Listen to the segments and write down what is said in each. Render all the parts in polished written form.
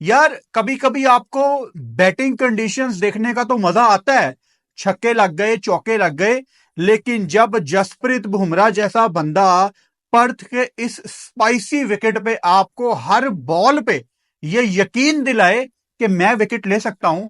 यार कभी कभी आपको बैटिंग कंडीशंस देखने का तो मजा आता है, छक्के लग गए चौके लग गए, लेकिन जब जसप्रीत बुमराह जैसा बंदा पर्थ के इस स्पाइसी विकेट पे आपको हर बॉल पे ये यकीन दिलाए कि मैं विकेट ले सकता हूं,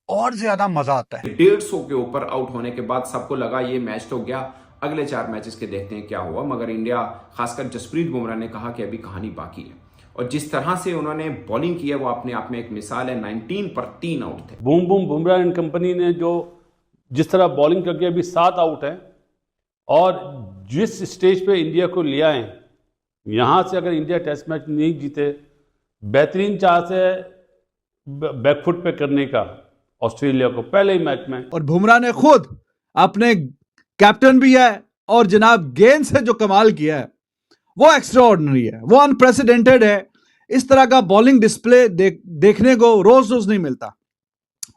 और ज्यादा मजा आता है। 150 के ऊपर आउट होने के बाद सबको लगा ये मैच तो गया, अगले 4 मैचेस के देखते हैं क्या हुआ। मगर इंडिया, खासकर जसप्रीत बुमराह ने कहा कि अभी कहानी बाकी है, और जिस तरह से उन्होंने बॉलिंग की है वो अपने आप में एक मिसाल है। 19 पर 3 आउट थे। Boom boom Bumrah and company ने जो जिस तरह बॉलिंग करके अभी 7 आउट है, और जिस स्टेज पे इंडिया को ले आए, यहाँ से अगर इंडिया टेस्ट मैच नहीं जीते, बेहतरीन चांस है बैकफुट पे करने का ऑस्ट्रेलिया को पहले ही मैच में। और बुमराह ने खुद अपने कैप्टन भी है, और जनाब गेंद से जो कमाल किया है वो एक्स्ट्रा ऑर्डिनरी है, वो अनप्रेसिडेंटेड है। इस तरह का बॉलिंग डिस्प्ले देखने को रोज रोज नहीं मिलता,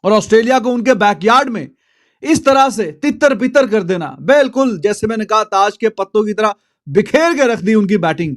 और ऑस्ट्रेलिया को उनके बैकयार्ड में इस तरह से तितर बितर कर देना, बिल्कुल जैसे मैंने कहा ताज के पत्तों की तरह बिखेर के रख दी उनकी बैटिंग।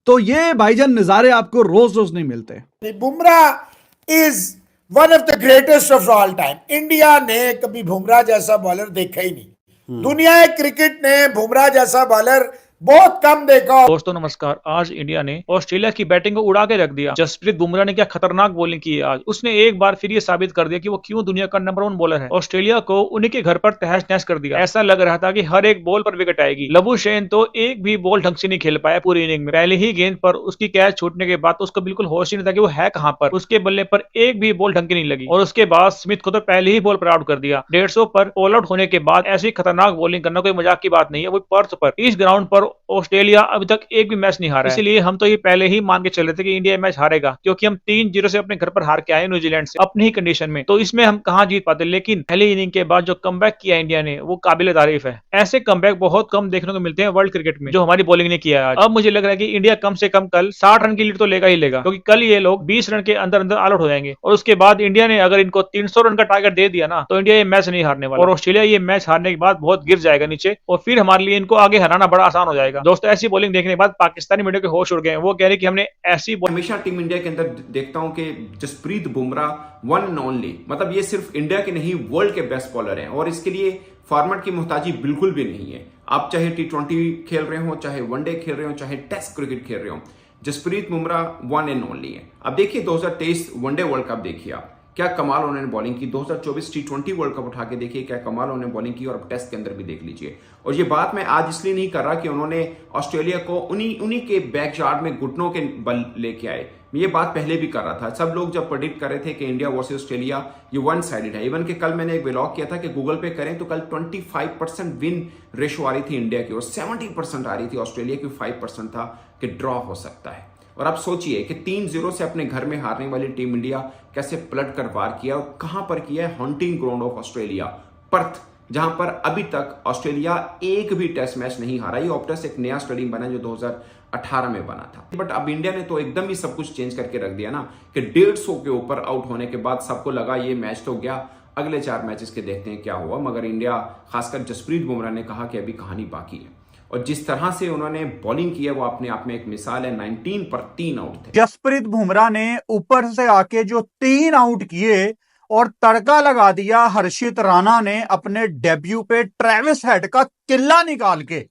तो ये भाईजान नजारे आपको रोज रोज नहीं मिलते। Bumrah is one of the greatest of all time. India ने कभी बुमराह जैसा बॉलर देखा ही नहीं। दुनिया क्रिकेट ने बुमराह जैसा बॉलर बहुत कम देखा। दोस्तों नमस्कार। आज इंडिया ने ऑस्ट्रेलिया की बैटिंग को उड़ा के रख दिया। जसप्रीत बुमराह ने क्या खतरनाक बॉलिंग की है आज। उसने एक बार फिर ये साबित कर दिया कि वो क्यों दुनिया का नंबर 1 बॉलर है। ऑस्ट्रेलिया को उन्हीं के घर पर तहस नहस कर दिया। ऐसा लग रहा था कि हर एक बॉल पर विकेट आएगी। लबुशेन तो एक भी बॉल ढंग से नहीं खेल पाया पूरी इनिंग में। पहले ही गेंद पर उसकी कैच छूटने के बाद तो उसको बिल्कुल होश ही नहीं था कि वो है कहां पर। उसके बल्ले पर एक भी बॉल ढंग की नहीं लगी, और उसके बाद स्मिथ को तो पहले ही बॉल पर आउट कर दिया। 150 पर ऑल आउट होने के बाद ऐसी खतरनाक बॉलिंग करना कोई मजाक की बात नहीं है। वो पर्थ पर, इस ग्राउंड पर ऑस्ट्रेलिया अभी तक एक भी मैच नहीं हारा है। इसलिए हम तो ये पहले ही मान के चल रहे थे कि इंडिया मैच हारेगा, क्योंकि हम 3-0 से अपने घर पर हार के आए न्यूजीलैंड से अपनी ही कंडीशन में। तो इसमें हम कहां जीत पाते। लेकिन पहली इनिंग के बाद जो कमबैक किया इंडिया ने, वो काबिल तारीफ है। ऐसे कमबैक बहुत कम देखने को मिलते हैं वर्ल्ड क्रिकेट में, जो हमारी बॉलिंग ने किया आज। अब मुझे लग रहा है कि इंडिया कम से कम कल 60 रन की लीड तो लेगा ही लेगा, क्योंकि कल ये लोग 20 रन के अंदर अंदर ऑल आउट हो जाएंगे। और उसके बाद इंडिया ने अगर इनको 300 रन का टारगेट दे दिया ना, तो इंडिया ये मैच नहीं हारने वाला, और ऑस्ट्रेलिया ये मैच हारने के बाद बहुत गिर जाएगा नीचे, और फिर हमारे लिए इनको आगे हराना बड़ा आसान हो जाएगा। दोस्तों ऐसी बॉलिंग देखने के बाद पाकिस्तानी मीडिया के होश उड़ गए। वो कह रहे कि हमने ऐसी हमेशा टीम इंडिया के अंदर देखता हूं कि Jasprit Bumrah one and only, मतलब ये सिर्फ इंडिया के नहीं वर्ल्ड के बेस्ट बॉलर हैं, और इसके लिए फॉर्मेट की मुहताजी बिल्कुल भी नहीं है। आप चाहे T20 खेल रहे हो, चाहे वनडे खेल रहे हो, चाहे टेस्ट क्रिकेट खेल रहे हो, Jasprit Bumrah one and only है। अब देखिए 2023 वनडे वर्ल्ड कप देखिए आप, क्या कमाल उन्होंने बॉलिंग की। 2024 T20 वर्ल्ड कप उठा के देखिए क्या कमाल उन्होंने बॉलिंग की, और अब टेस्ट के अंदर भी देख लीजिए। और ये बात मैं आज इसलिए नहीं कर रहा कि उन्होंने ऑस्ट्रेलिया को उन्हीं के बैकयार्ड में घुटनों के बल लेके आए। ये बात पहले भी कर रहा था। सब लोग जब प्रेडिक्ट कर रहे थे कि इंडिया वर्सेस ऑस्ट्रेलिया ये वन साइडेड है। इवन कि कल मैंने एक व्लॉग किया था कि गूगल पे करें तो कल 25% विन रेशो आ रही थी इंडिया की, और 70% आ रही थी ऑस्ट्रेलिया की। 5% था कि ड्रॉ हो सकता है। और आप सोचिए कि 3-0 से अपने घर में हारने वाली टीम इंडिया कैसे पलट कर वार किया, और कहां पर किया है। Haunting ground of Australia, Perth, जहां पर अभी तक ऑस्ट्रेलिया एक भी टेस्ट मैच नहीं हारा। ये ऑप्टस एक नया स्टेडियम बना जो 2018 में बना था। बट अब इंडिया ने तो एकदम ही सब कुछ चेंज करके रख दिया ना, कि 150 के ऊपर आउट होने के बाद सबको लगा ये मैच तो गया, अगले 4 मैचेस के देखते हैं क्या हुआ। मगर इंडिया, खासकर जसप्रीत बुमराह ने कहा कि अभी कहानी बाकी है, और जिस तरह से उन्होंने बॉलिंग की है वो अपने आप में एक मिसाल है। 19 पर 3 आउट थे। जसप्रीत बुमराह ने ऊपर से आके जो 3 आउट किए और तड़का लगा दिया हर्षित राणा ने अपने डेब्यू पे ट्रेविस हेड का किल्ला निकाल के।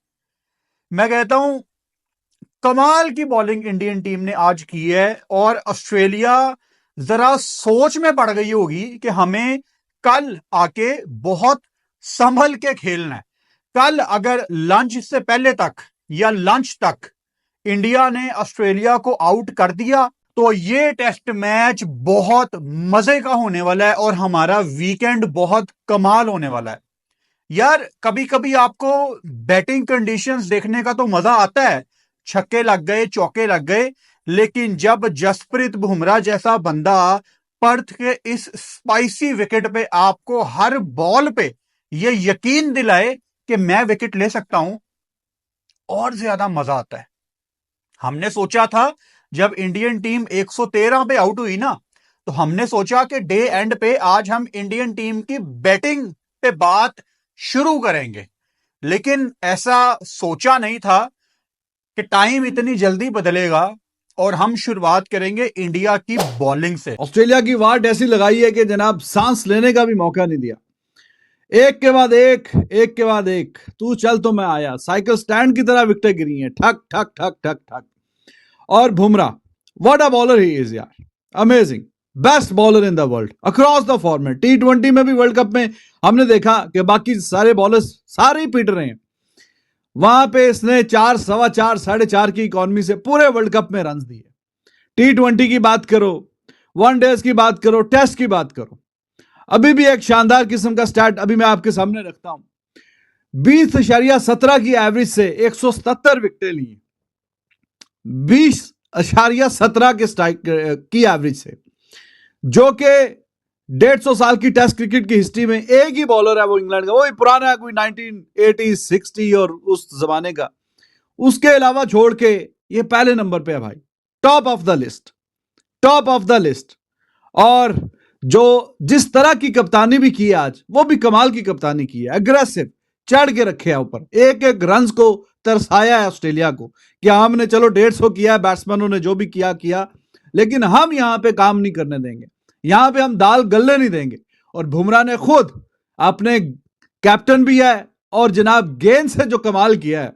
मैं कहता हूं कमाल की बॉलिंग इंडियन टीम ने आज की है, और ऑस्ट्रेलिया जरा सोच में पड़ गई होगी कि हमें कल आके बहुत संभल के खेलना है। कल अगर लंच से पहले तक या लंच तक इंडिया ने ऑस्ट्रेलिया को आउट कर दिया तो ये टेस्ट मैच बहुत मजे का होने वाला है, और हमारा वीकेंड बहुत कमाल होने वाला है। यार कभी कभी आपको बैटिंग कंडीशंस देखने का तो मजा आता है, छक्के लग गए चौके लग गए, लेकिन जब जसप्रीत बुमराह जैसा बंदा पर्थ के इस स्पाइसी विकेट पे आपको हर बॉल पे ये यकीन दिलाए कि मैं विकेट ले सकता हूं, और ज्यादा मजा आता है। हमने सोचा था जब इंडियन टीम 113 पे आउट हुई ना, तो हमने सोचा कि डे एंड पे आज हम इंडियन टीम की बैटिंग पे बात शुरू करेंगे, लेकिन ऐसा सोचा नहीं था कि टाइम इतनी जल्दी बदलेगा। और हम शुरुआत करेंगे इंडिया की बॉलिंग से। ऑस्ट्रेलिया की वाट ऐसी लगाई है कि जनाब सांस लेने का भी मौका नहीं दिया। एक के बाद एक, तू चल तो मैं आया, साइकिल स्टैंड की तरह विकेटें गिरी हैं, ठक ठक ठक ठक ठक। और Bumrah, what a bowler he is यार, amazing, best bowler in the world across the format. T20 में भी, वर्ल्ड कप में हमने देखा कि बाकी सारे बॉलर्स सारे ही पीट रहे हैं, वहां पे इसने 4, सवा 4, 4.5 की इकॉनमी से पूरे वर्ल्ड कप में रन दिए। T20 की बात करो, वनडेज की बात करो, टेस्ट की बात करो, अभी भी एक शानदार किस्म का स्टैट अभी मैं आपके सामने रखता हूं। 20.17 की एवरेज से 177 विकेटें ली, 20.17 के स्ट्राइक की एवरेज से, जो कि 150 साल की टेस्ट क्रिकेट की हिस्ट्री में एक ही बॉलर है, वो इंग्लैंड का, वही पुराना है, कोई 1980, 60 और उस जमाने का। उसके अलावा छोड़ के ये पहले नंबर पे है भाई, top of the list, top of the list. और जो जिस तरह की कप्तानी भी की है आज, वो भी कमाल की कप्तानी की है, अग्रेसिव, चढ़ के रखे है ऊपर, एक एक रन को तरसाया है ऑस्ट्रेलिया को कि हमने चलो 150 किया है, बैट्समैनों ने जो भी किया, लेकिन हम यहां पे काम नहीं करने देंगे, यहां पे हम दाल गलने नहीं देंगे। और बुमराह ने खुद अपने कैप्टन भी है और जनाब गेंद से जो कमाल किया है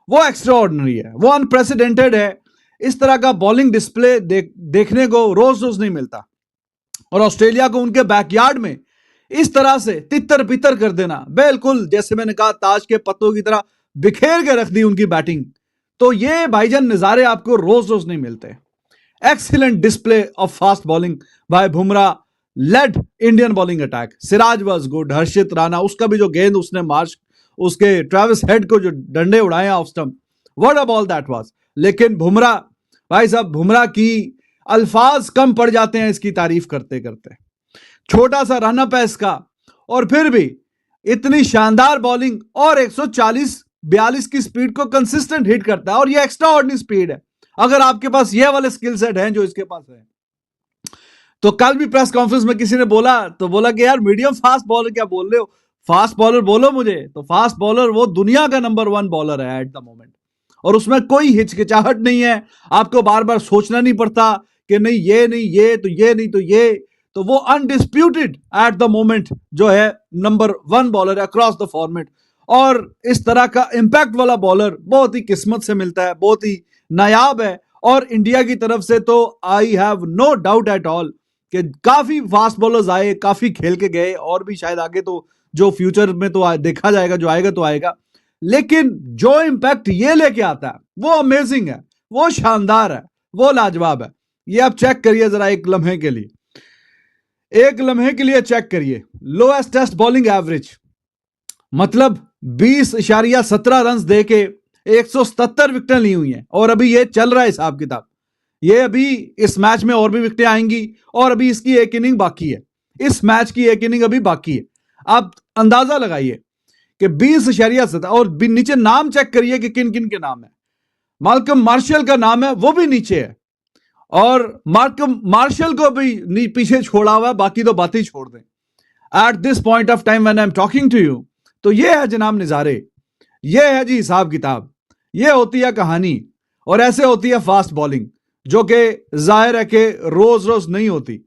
वो एक्स्ट्रा ऑर्डिनरी है, वो अनप्रेसिडेंटेड है। इस तरह का बॉलिंग डिस्प्ले देखने को रोज रोज नहीं मिलता। और ऑस्ट्रेलिया को उनके बैकयार्ड में इस तरह से तितर बितर कर देना, बिल्कुल जैसे मैंने कहा ताज के पत्तों की तरह बिखेर के रख दी उनकी बैटिंग, तो ये भाईजान नजारे आपको रोज रोज नहीं मिलते। Excellent display of fast bowling by Bumrah led Indian bowling attack. Siraj was good, Harshit Rana, उसका भी जो गेंद उसने मार्च, उसके ट्रेविस हेड को जो डंडे उड़ाए off stump, what a ball that was. लेकिन बुमराह, भाई साहब, बुमराह की अल्फाज कम पड़ जाते हैं इसकी तारीफ करते करते। छोटा सा रन अप है इसका, और फिर भी इतनी शानदार बॉलिंग, और 140-42 की स्पीड को कंसिस्टेंट हिट करता है, और ये एक्स्ट्रा ऑर्डिनरी स्पीड है। अगर आपके पास ये वाले स्किल सेट हैं जो इसके पास है, तो कल भी प्रेस कॉन्फ्रेंस में किसी ने बोला कि यार मीडियम फास्ट बॉलर क्या बोल रहे हो, फास्ट बॉलर बोलो मुझे। तो फास्ट बॉलर वो दुनिया का नंबर 1 बॉलर है एट द मोमेंट, और उसमें कोई हिचकिचाहट नहीं है, आपको बार बार सोचना नहीं पड़ता कि नहीं ये नहीं ये तो ये नहीं तो ये, तो वो अनडिस्प्यूटेड एट द मोमेंट जो है नंबर 1 बॉलर है अक्रॉस द फॉर्मेट। और इस तरह का इंपैक्ट वाला बॉलर बहुत ही किस्मत से मिलता है, बहुत ही नायाब है। और इंडिया की तरफ से तो I have no doubt at all कि काफी फास्ट बॉलर्स आए, काफी खेल के गए, और भी शायद आगे तो जो फ्यूचर में तो देखा जाएगा, जो आएगा तो आएगा। लेकिन जो इंपैक्ट ये लेके आता है वो अमेजिंग है, वो शानदार है, वो लाजवाब है। ये आप चेक करिए जरा एक लम्हे के लिए चेक करिए। लोएस्ट टेस्ट बॉलिंग एवरेज, मतलब 20.17 रन दे के 177 विकेटें ली हुई हैं, और अभी ये चल रहा है हिसाब किताब। ये अभी इस मैच में और भी विकेटें आएंगी, और अभी इसकी एक इनिंग बाकी है, इस मैच की एक इनिंग अभी बाकी है। आप अंदाजा लगाइए कि 20.17, और नीचे नाम चेक करिए कि किन किन के नाम है। माल्कम मार्शल का नाम है, वो भी नीचे है, और मार्कम मार्शल को भी पीछे छोड़ा हुआ है, बाकी तो बात ही छोड़ दें at this point of time when I am talking to you. तो ये है जनाब नजारे, ये है जी हिसाब किताब, ये होती है कहानी, और ऐसे होती है फास्ट बॉलिंग, जो कि जाहिर है कि रोज रोज नहीं होती।